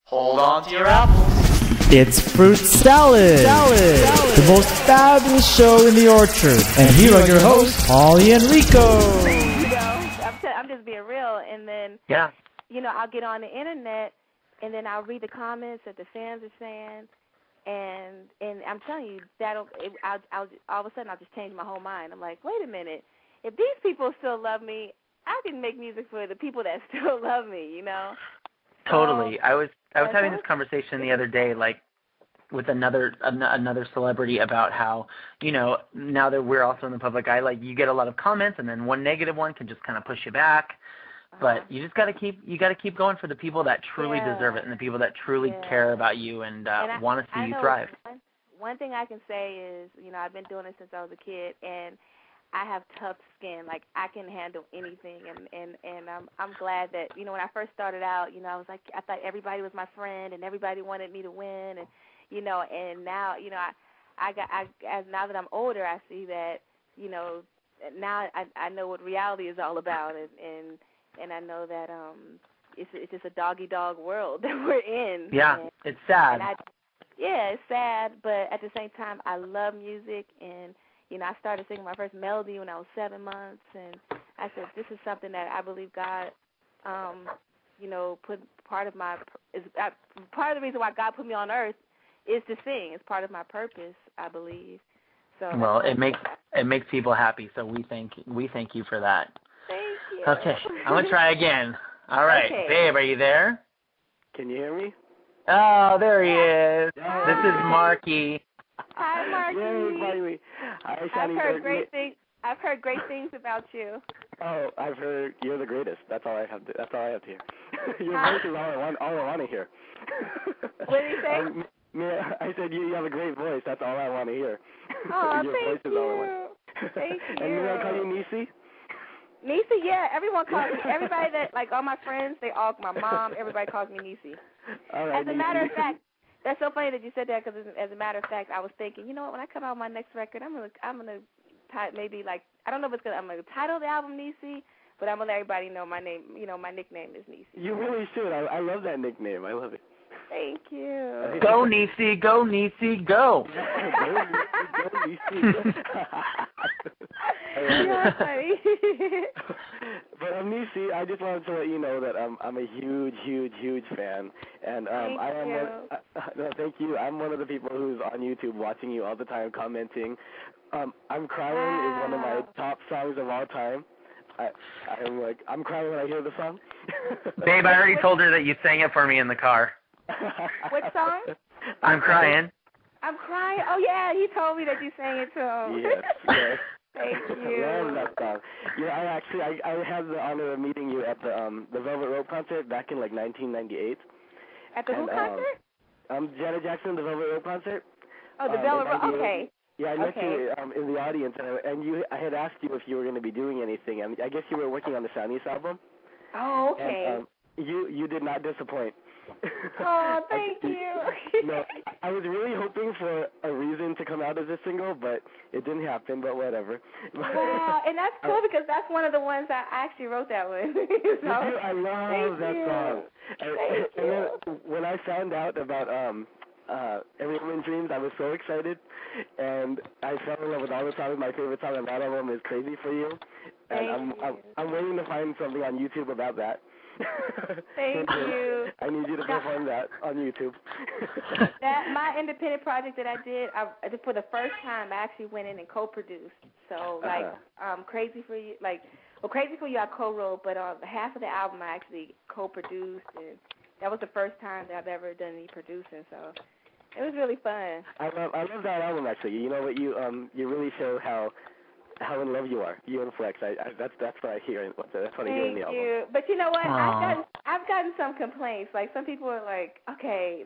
Hold on to your apples. It's Fruit Salad. The most fabulous show in the orchard. And here are your hosts, Holly and Rico. I'm just being real, and then I'll get on the internet, and then I'll read the comments that the fans are saying, and I'm telling you I'll all of a sudden I'll just change my whole mind. I'm like, wait a minute, if these people still love me, I can make music for the people that still love me, you know. Totally. I was having this conversation the other day, like, with another celebrity about how, you know, now that we're also in the public eye, like, you get a lot of comments, and then one negative one can just kind of push you back. But you just gotta keep going for the people that truly deserve it, and the people that truly care about you and want to see you thrive. One thing I can say is, you know, I've been doing it since I was a kid, and I have tough skin. Like, I can handle anything, and I'm glad that, you know, when I first started out, you know, I was like, I thought everybody was my friend and everybody wanted me to win, and you know, and now, you know, now that I'm older, I see that, you know, now I know what reality is all about, and I know that it's just a dog-eat-dog world that we're in. Yeah, it's sad. It's sad, but at the same time, I love music, and you know, I started singing my first melody when I was 7 months, and I said, this is something that I believe God, you know, put part of the reason why God put me on earth is to sing. It's part of my purpose, I believe. So well, it makes people happy, so we thank you for that. Thank you. Okay, I'm gonna try again. All right, okay. Babe, are you there? Can you hear me? Oh, there he is. Hi. This is Marky. Hi, Marky. Yay, finally. Hi, Shanice. I've heard great things about you. Oh, I've heard you're the greatest. That's all I have to hear. Your voice is all I want to hear. What did you say? I said you have a great voice. That's all I want to hear. Oh, Your thank voice is all I want. Thank you. And may I call you Nisi? Nisi, yeah. Everyone calls me. Everybody that, like, all my friends, my mom, everybody calls me Nisi. All right. As a matter of fact, that's so funny that you said that, because as a matter of fact, I was thinking, you know what, when I come out with my next record, I'm gonna maybe, like, I don't know if I'm gonna title the album Nisi, but I'm gonna let everybody know my name. You know, my nickname is Nisi. You really should. I love that nickname. I love it. Thank you. Go, Nisi, go, Nisi, go. Go, Nisi. You're funny. But Nisi, I just wanted to let you know that I'm a huge fan, and thank you. I'm one of the people who's on YouTube watching you all the time, commenting. I'm Crying is one of my top songs of all time. I'm crying when I hear the song. Babe, I already told her that you sang it for me in the car. What song? I'm Crying. I'm Crying? Oh, yeah, he told me that you sang it to him. Yes. Thank you. I love that song. Yeah, I had the honor of meeting you at the Velvet Rope concert back in, like, 1998. At the who concert? Janet Jackson, the Velvet Rope concert. Oh, the Velvet Rope, okay. Yeah, I met you in the audience, and I had asked you if you were going to be doing anything. I guess you were working on the Shanice album. Oh, okay. And you did not disappoint. Oh, thank you. No, I was really hoping for a reason to come out as a single, but it didn't happen, but whatever. Wow, and that's cool because that's one of the ones I actually wrote that one. So, I love that song. Thank you. And then when I found out about Every Woman's Dreams, I was so excited, and I fell in love with all the songs. My favorite song on that album is Crazy for You, and I'm waiting to find something on YouTube about that. Thank you. I need you to perform that on YouTube. My independent project that I did for the first time, I actually went in and co-produced. So, Crazy for You, Crazy for You I co-wrote, but half of the album I actually co-produced, and that was the first time that I've ever done any producing. So it was really fun. I love that album, actually. You know what, you really show how in love you are. You and Flex. That's what I hear. That's what I hear in the album. Thank you. But you know what? I've gotten some complaints. Like, some people are like, okay,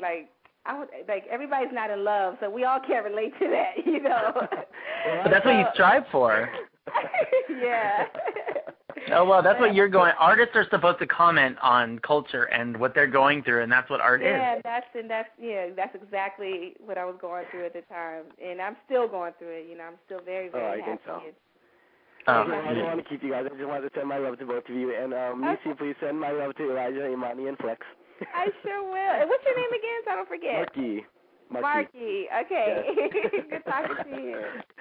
everybody's not in love, so we all can't relate to that, you know. But that's what you strive for. Yeah. Oh, well, that's what you're going. Artists are supposed to comment on culture and what they're going through, and that's what art is. Yeah, that's exactly what I was going through at the time, and I'm still going through it. You know, I'm still very, very happy. I can tell. I don't want to keep you guys. I just wanted to send my love to both of you, and Nisi, please send my love to Elijah, Imani, and Flex. I sure will. And what's your Don't forget. Marky. Okay. Yes. Good talking to you.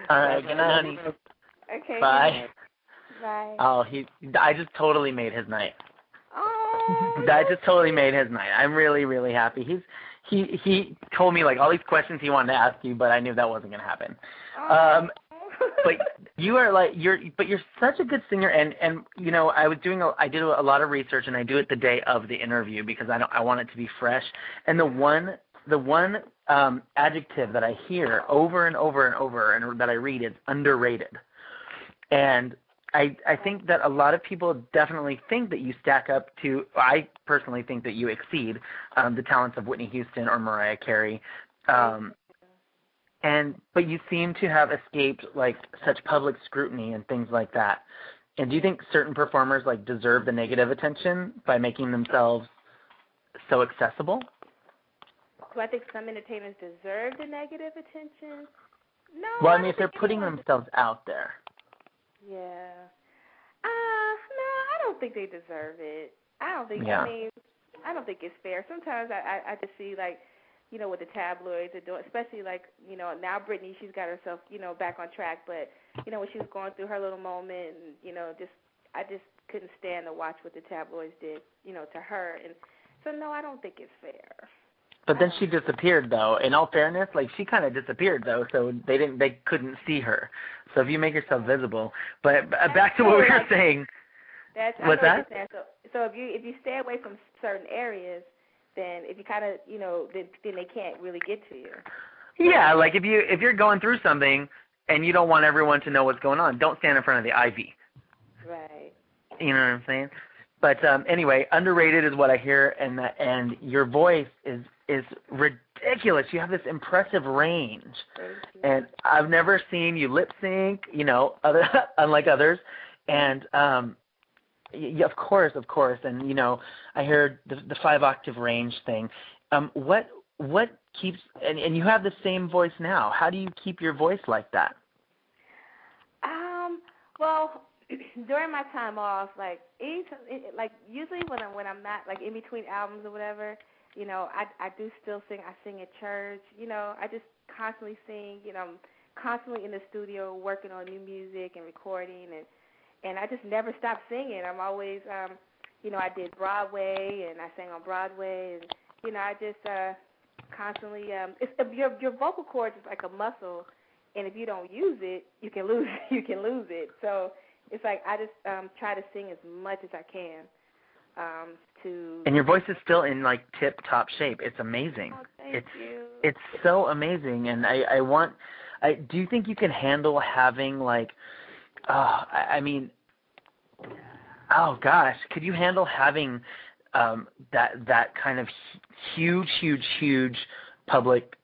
All right. Good night, honey. Okay. Bye. Bye. Oh, I just totally made his night. Oh. I just totally made his night. I'm really, really happy. He told me like all these questions he wanted to ask you, but I knew that wasn't gonna happen. Oh. But you're such a good singer, and you know I did a lot of research, and I do it the day of the interview because I want it to be fresh. And the one adjective that I hear over and over and over and that I read is underrated. And I think that a lot of people definitely think that you stack up to, I personally think that you exceed the talents of Whitney Houston or Mariah Carey. But you seem to have escaped like such public scrutiny and things like that. And do you think certain performers like deserve the negative attention by making themselves so accessible? Do I think some entertainers deserve the negative attention? No. Well, I mean, if they're putting themselves out there. Yeah. No, I don't think they deserve it. I don't think. Yeah. I mean, I don't think it's fair. Sometimes I just see like, you know, what the tabloids are doing, especially like, you know, now Britney, she's got herself, you know, back on track. But you know, when she was going through her little moment, and you know, I just couldn't stand to watch what the tabloids did, you know, to her. And so no, I don't think it's fair. But then she disappeared, though. In all fairness, like she kind of disappeared, though, so they couldn't see her. So if you make yourself visible, but back to what we were saying. What's that? So if you stay away from certain areas, then if you kind of then they can't really get to you. Yeah, like if you're going through something and you don't want everyone to know what's going on, don't stand in front of the ivy. Right. You know what I'm saying? But anyway, underrated is what I hear, and your voice is ridiculous. You have this impressive range, and I've never seen you lip sync, unlike others. And yeah, of course, and I heard the 5-octave range thing. What keeps and you have the same voice now. How do you keep your voice like that? Well, during my time off, usually when I'm not like in between albums or whatever, I do still sing. I sing at church. I just constantly sing. I'm constantly in the studio working on new music and recording, and I just never stop singing. I'm always, I did Broadway and I sang on Broadway, and I just constantly. Your vocal cords is like a muscle, and if you don't use it, you can lose. You can lose it. So it's like I just try to sing as much as I can. And your voice is still in like tip-top shape. It's amazing. Oh, thank you. It's so amazing, and do you think you can handle having could you handle having that kind of huge public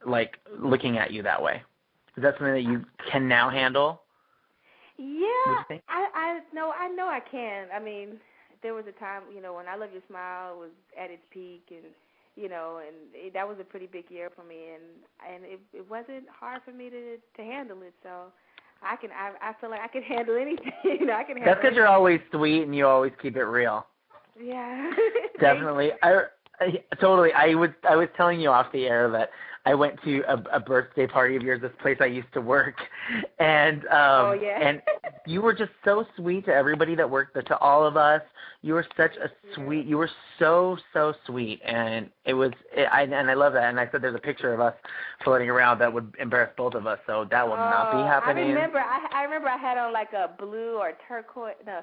looking at you that way? Is that something that you can now handle? Yeah, I know I can. I mean, there was a time, when I Love Your Smile was at its peak, and that was a pretty big year for me, and it wasn't hard for me to handle it. So I feel like I can handle anything. I can handle. That's because you're always sweet and you always keep it real. Yeah. Definitely. Totally. I was telling you off the air that I went to a birthday party of yours, this place I used to work, and and you were just so sweet to everybody that worked there, to all of us. You were such a sweet. You were so sweet, and I love that. And I said there's a picture of us floating around that would embarrass both of us, so that will not be happening. I remember I had on like a blue or turquoise. No,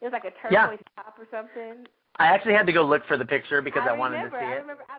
it was like a turquoise top or something. I actually had to go look for the picture because I wanted to see it. I